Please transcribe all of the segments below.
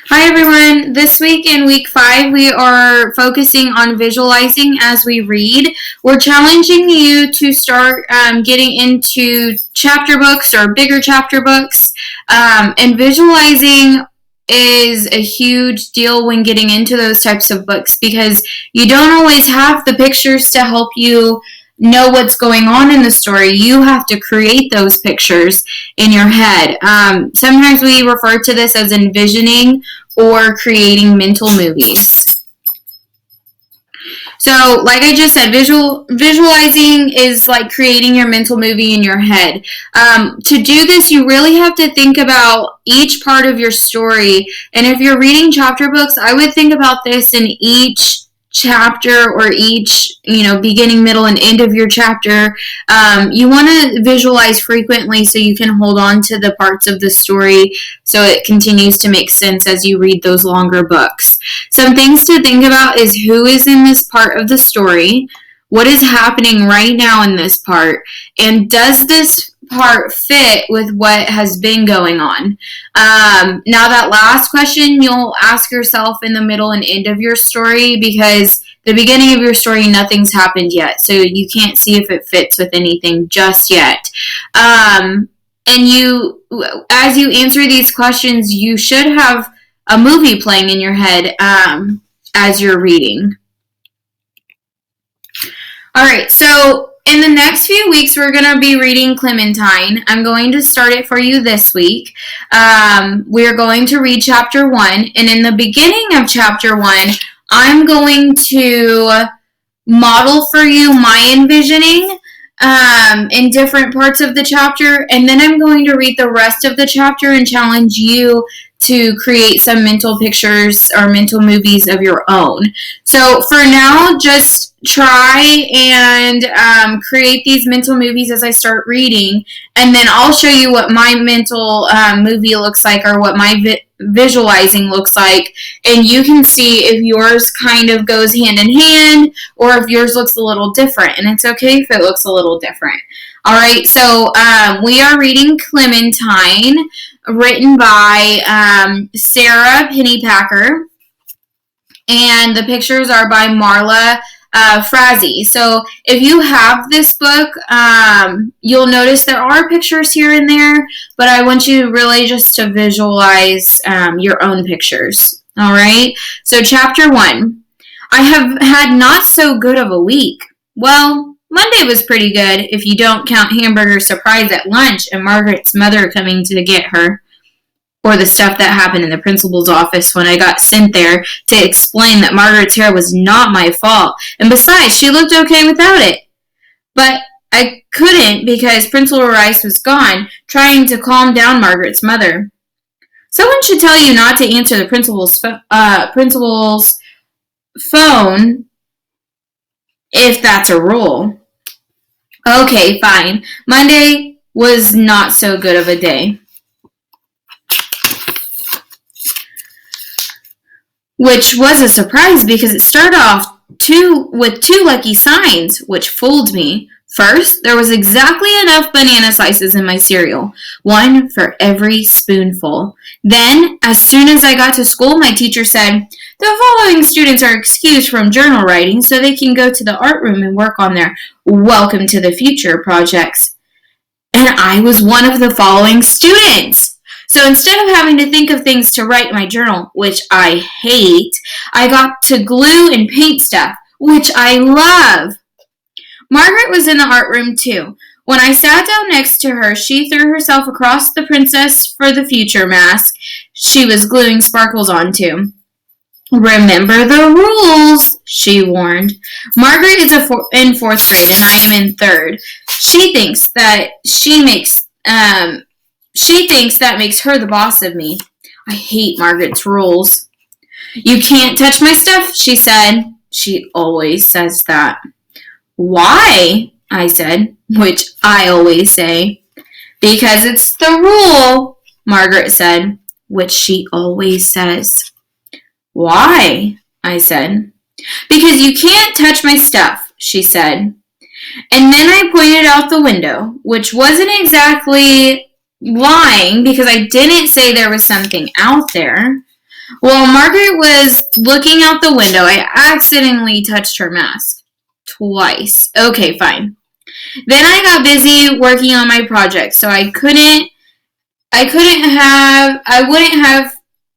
Hi everyone. This week in week 5, we are focusing on visualizing as we read. We're challenging you to start getting into chapter books or bigger chapter books. And visualizing is a huge deal when getting into those types of books because you don't always have the pictures to help you know what's going on in the story. You have to create those pictures in your head. Sometimes we refer to this as envisioning or creating mental movies. So, like I just said, visualizing is like creating your mental movie in your head. To do this, you really have to think about each part of your story. And if you're reading chapter books, I would think about this in each chapter or each beginning, middle, and end of your chapter. You want to visualize frequently so you can hold on to the parts of the story so it continues to make sense as you read those longer books. Some things to think about is who is in this part of the story, what is happening right now in this part, and does this part fit with what has been going on. Now that last question you'll ask yourself in the middle and end of your story, because the beginning of your story nothing's happened yet, so you can't see if it fits with anything just yet. And as you answer these questions, you should have a movie playing in your head as you're reading. Alright, so in the next few weeks, we're going to be reading Clementine. I'm going to start it for you this week. We're going to read chapter 1. And in the beginning of chapter 1, I'm going to model for you my envisioning in different parts of the chapter. And then I'm going to read the rest of the chapter and challenge you to create some mental pictures or mental movies of your own. So for now, just try and create these mental movies as I start reading, and then I'll show you what my mental movie looks like or what my visualizing looks like, and you can see if yours kind of goes hand in hand or if yours looks a little different, and it's okay if it looks a little different. Alright, so we are reading Clementine, written by Sarah Pennypacker, and the pictures are by Marla Frazee. So if you have this book, you'll notice there are pictures here and there, but I want you really just to visualize your own pictures. Alright, so chapter 1. I have had not so good of a week. Well, Monday was pretty good, if you don't count Hamburger's surprise at lunch and Margaret's mother coming to get her. Or the stuff that happened in the principal's office when I got sent there to explain that Margaret's hair was not my fault. And besides, she looked okay without it. But I couldn't because Principal Rice was gone, trying to calm down Margaret's mother. Someone should tell you not to answer the principal's phone if that's a rule. Okay, fine. Monday was not so good of a day. Which was a surprise because it started off with two lucky signs, which fooled me. First, there was exactly enough banana slices in my cereal, one for every spoonful. Then, as soon as I got to school, my teacher said, "The following students are excused from journal writing so they can go to the art room and work on their Welcome to the Future projects." And I was one of the following students. So instead of having to think of things to write in my journal, which I hate, I got to glue and paint stuff, which I love. Margaret was in the art room too. When I sat down next to her, she threw herself across the Princess for the Future mask she was gluing sparkles onto. "Remember the rules," she warned. Margaret is in 4th grade and I am in 3rd. She thinks that makes her the boss of me. I hate Margaret's rules. "You can't touch my stuff," she said. She always says that. "Why?" I said, which I always say. "Because it's the rule," Margaret said, which she always says. "Why?" I said. "Because you can't touch my stuff," she said. And then I pointed out the window, which wasn't exactly lying because I didn't say there was something out there. While Margaret was looking out the window, I accidentally touched her mask. Twice. Okay, fine. Then I got busy working on my project, so I wouldn't have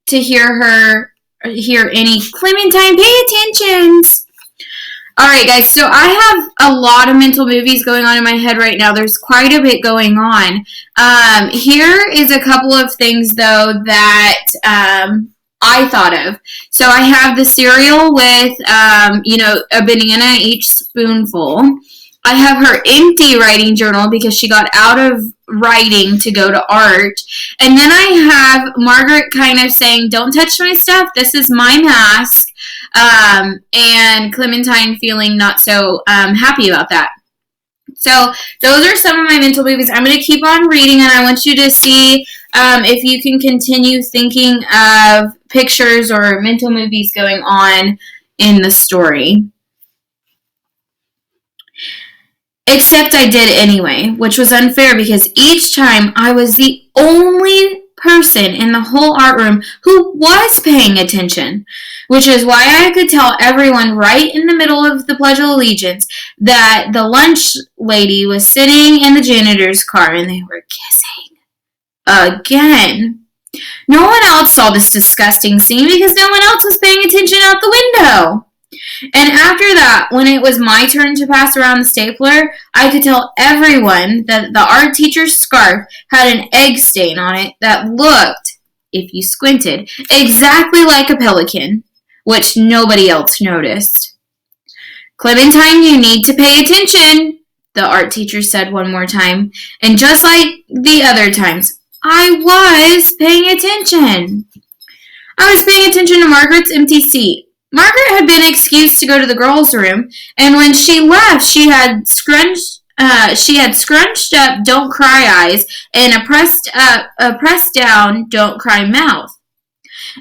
to hear any Clementine, pay attentions. Alright guys, so I have a lot of mental movies going on in my head right now. There's quite a bit going on. Here is a couple of things though that I thought of. So I have the cereal with a banana each spoonful. I have her empty writing journal because she got out of writing to go to art. And then I have Margaret kind of saying, don't touch my stuff, this is my mask. And Clementine feeling not so happy about that. So those are some of my mental movies. I'm going to keep on reading, and I want you to see if you can continue thinking of pictures or mental movies going on in the story. Except I did anyway, which was unfair because each time I was the only person in the whole art room who was paying attention, which is why I could tell everyone right in the middle of the Pledge of Allegiance that the lunch lady was sitting in the janitor's car and they were kissing again. No one else saw this disgusting scene because no one else was paying attention out the window. And after that, when it was my turn to pass around the stapler, I could tell everyone that the art teacher's scarf had an egg stain on it that looked, if you squinted, exactly like a pelican, which nobody else noticed. Clementine, you need to pay attention, the art teacher said one more time. And just like the other times, I was paying attention. I was paying attention to Margaret's empty seat. Margaret had been excused to go to the girls' room, and when she left, she had scrunched up "Don't Cry" eyes and a pressed down "Don't Cry" mouth.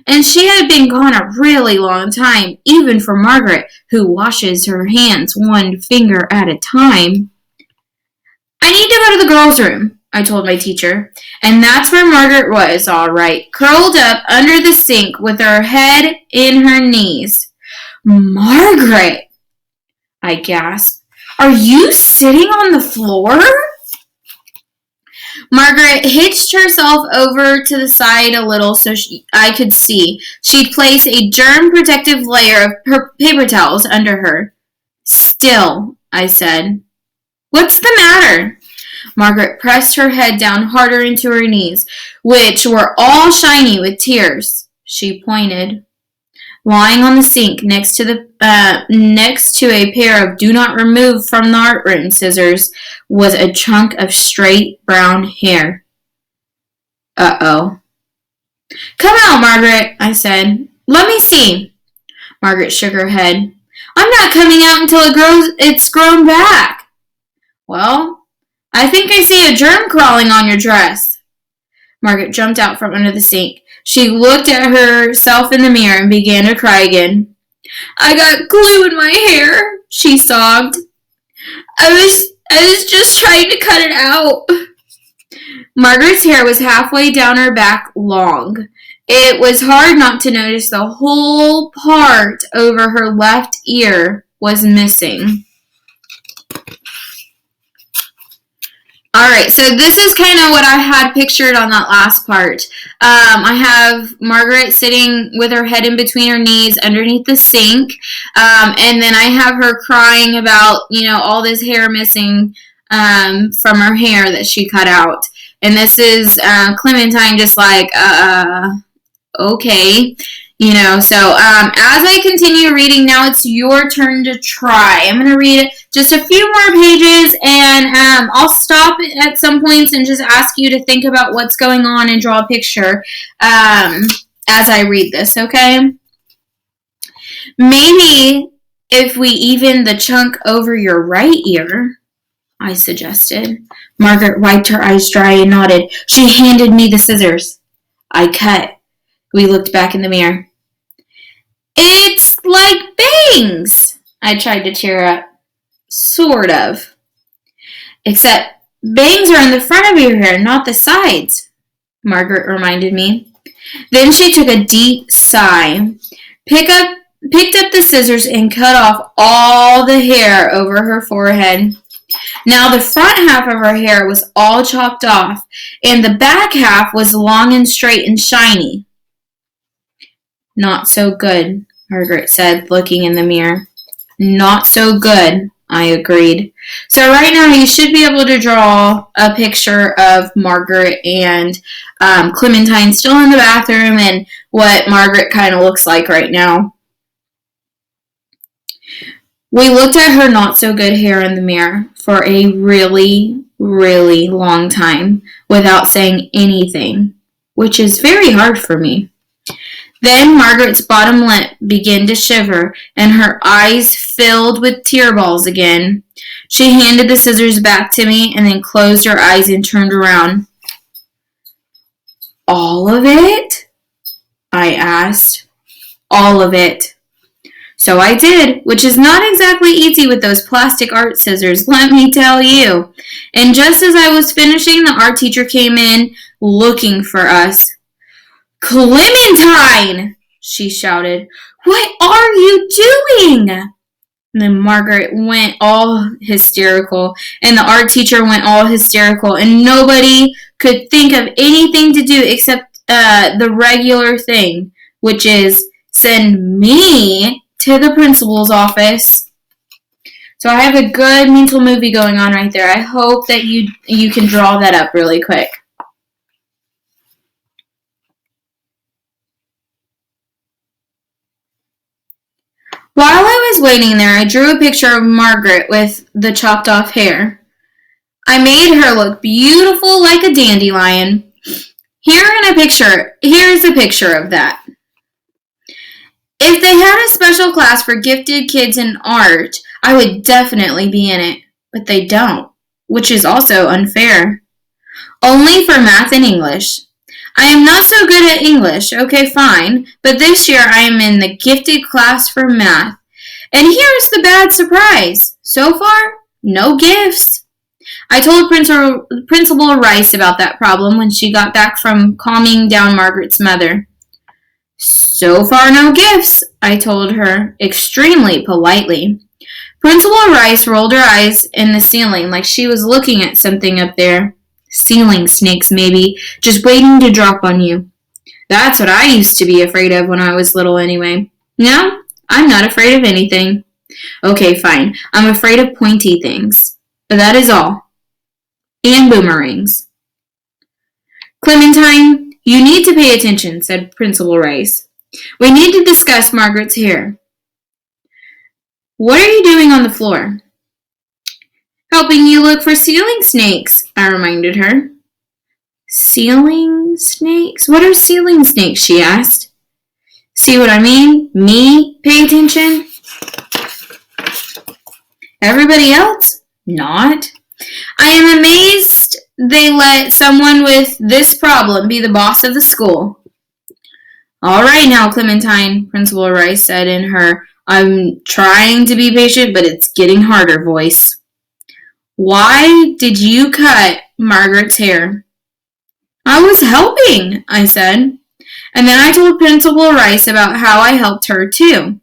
And she had been gone a really long time, even for Margaret, who washes her hands one finger at a time. I need to go to the girls' room, I told my teacher. And that's where Margaret was, all right, curled up under the sink with her head in her knees. Margaret, I gasped. Are you sitting on the floor? Margaret hitched herself over to the side a little so I could see. She'd placed a germ-protective layer of paper towels under her. Still, I said. What's the matter? Margaret pressed her head down harder into her knees, which were all shiny with tears. She pointed. Lying on the sink next to a pair of "Do Not Remove from the Art Room" scissors was a chunk of straight brown hair. Uh-oh. Come out, Margaret, I said. Let me see. Margaret shook her head. I'm not coming out until it's grown back. Well, I think I see a germ crawling on your dress. Margaret jumped out from under the sink. She looked at herself in the mirror and began to cry again. I got glue in my hair, she sobbed. I was just trying to cut it out. Margaret's hair was halfway down her back long. It was hard not to notice the whole part over her left ear was missing. Alright, so this is kind of what I had pictured on that last part. I have Margaret sitting with her head in between her knees underneath the sink, and then I have her crying about, all this hair missing from her hair that she cut out. And this is Clementine just like, okay. So as I continue reading, now it's your turn to try. I'm going to read just a few more pages, and I'll stop at some points and just ask you to think about what's going on and draw a picture as I read this, okay? Maybe if we even the chunk over your right ear, I suggested. Margaret wiped her eyes dry and nodded. She handed me the scissors. I cut. We looked back in the mirror. It's like bangs, I tried to cheer up. Sort of. Except bangs are in the front of your hair, not the sides, Margaret reminded me. Then she took a deep sigh, picked up the scissors, and cut off all the hair over her forehead. Now the front half of her hair was all chopped off, and the back half was long and straight and shiny. Not so good, Margaret said, looking in the mirror. Not so good, I agreed. So right now you should be able to draw a picture of Margaret and Clementine still in the bathroom and what Margaret kind of looks like right now. We looked at her not so good hair in the mirror for a really, really long time without saying anything, which is very hard for me. Then Margaret's bottom lip began to shiver, and her eyes filled with tear balls again. She handed the scissors back to me and then closed her eyes and turned around. All of it? I asked. All of it. So I did, which is not exactly easy with those plastic art scissors, let me tell you. And just as I was finishing, the art teacher came in looking for us. Clementine! She shouted. What are you doing? And then Margaret went all hysterical, and the art teacher went all hysterical, and nobody could think of anything to do except the regular thing, which is send me to the principal's office. So I have a good mental movie going on right there. I hope that you can draw that up really quick. While I was waiting there, I drew a picture of Margaret with the chopped off hair. I made her look beautiful like a dandelion. Here's a picture of that. If they had a special class for gifted kids in art, I would definitely be in it, but they don't, which is also unfair. Only for math and English. I am not so good at English, okay, fine, but this year I am in the gifted class for math. And here's the bad surprise. So far, no gifts. I told Principal Rice about that problem when she got back from calming down Margaret's mother. So far, no gifts, I told her, extremely politely. Principal Rice rolled her eyes in the ceiling like she was looking at something up there. Ceiling snakes, maybe, just waiting to drop on you. That's what I used to be afraid of when I was little anyway. No, I'm not afraid of anything. Okay, fine. I'm afraid of pointy things. But that is all. And boomerangs. Clementine, you need to pay attention, said Principal Rice. We need to discuss Margaret's hair. What are you doing on the floor? Helping you look for ceiling snakes, I reminded her. Ceiling snakes? What are ceiling snakes? She asked. See what I mean? Me pay attention? Everybody else? Not. I am amazed they let someone with this problem be the boss of the school. All right now, Clementine, Principal Rice said in her I'm trying to be patient, but it's getting harder voice. Why did you cut Margaret's hair? I was helping, I said. And then I told Principal Rice about how I helped her, too.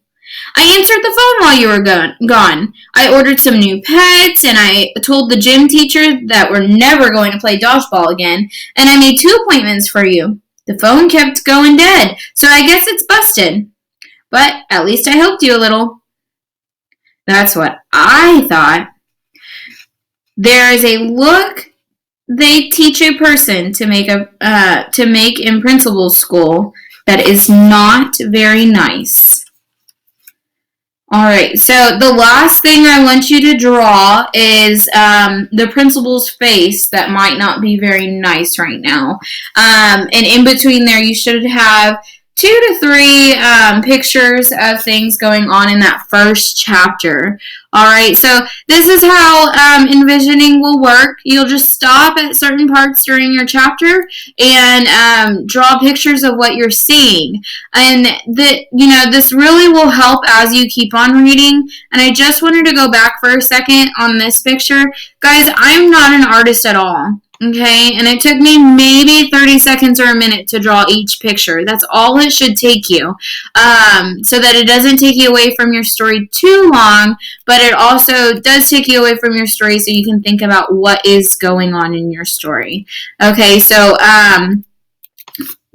I answered the phone while you were gone. I ordered some new pets, and I told the gym teacher that we're never going to play dodgeball again, and I made 2 appointments for you. The phone kept going dead, so I guess it's busted. But at least I helped you a little. That's what I thought. There is a look they teach a person to make in principal school that is not very nice. Alright, so the last thing I want you to draw is the principal's face that might not be very nice right now. And in between there you should have 2 to 3 pictures of things going on in that first chapter. Alright, so this is how envisioning will work. You'll just stop at certain parts during your chapter and draw pictures of what you're seeing. And this really will help as you keep on reading. And I just wanted to go back for a second on this picture. Guys, I'm not an artist at all. Okay, and it took me maybe 30 seconds or a minute to draw each picture. That's all it should take you, so that it doesn't take you away from your story too long, but it also does take you away from your story so you can think about what is going on in your story. Okay, so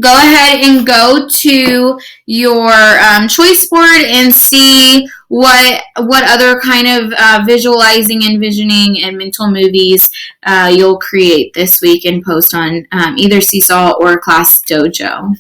go ahead and go to your choice board and see what other kind of visualizing, envisioning, and mental movies you'll create this week and post on either Seesaw or Class Dojo.